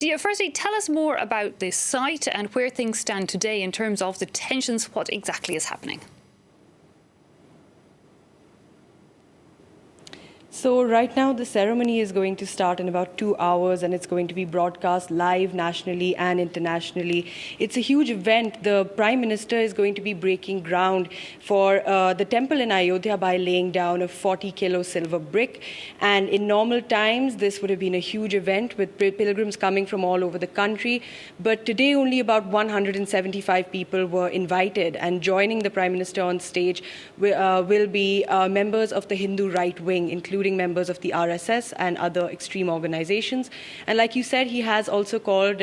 Dia, firstly, tell us more about this site and where things stand today in terms of the tensions, what exactly is happening. So right now the ceremony is going to start in about 2 hours, and it's going to be broadcast live nationally and internationally. It's a huge event. The Prime Minister is going to be breaking ground for the temple in Ayodhya by laying down a 40-kilo silver brick. And in normal times, this would have been a huge event with pilgrims coming from all over the country. But today only about 175 people were invited, and joining the Prime Minister on stage will be members of the Hindu right wing, including members of the RSS and other extreme organizations. And like you said, he has also called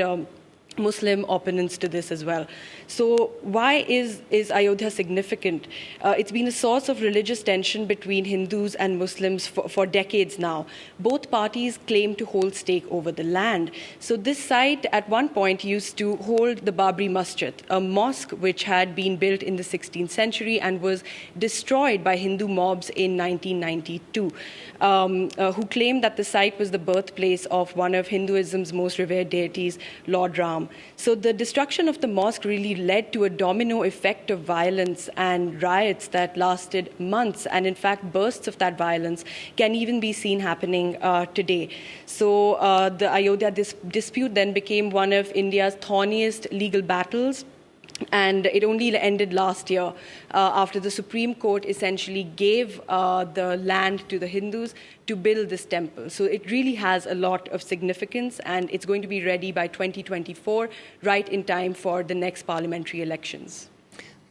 Muslim opponents to this as well. So why is Ayodhya significant? It's been a source of religious tension between Hindus and Muslims for decades now. Both parties claim to hold stake over the land. So this site at one point used to hold the Babri Masjid, a mosque which had been built in the 16th century and was destroyed by Hindu mobs in 1992, who claimed that the site was the birthplace of one of Hinduism's most revered deities, Lord Ram. So the destruction of the mosque really led to a domino effect of violence and riots that lasted months. And in fact, bursts of that violence can even be seen happening today. So the Ayodhya dispute then became one of India's thorniest legal battles. And it only ended last year after the Supreme Court essentially gave the land to the Hindus to build this temple. So it really has a lot of significance, and it's going to be ready by 2024, right in time for the next parliamentary elections.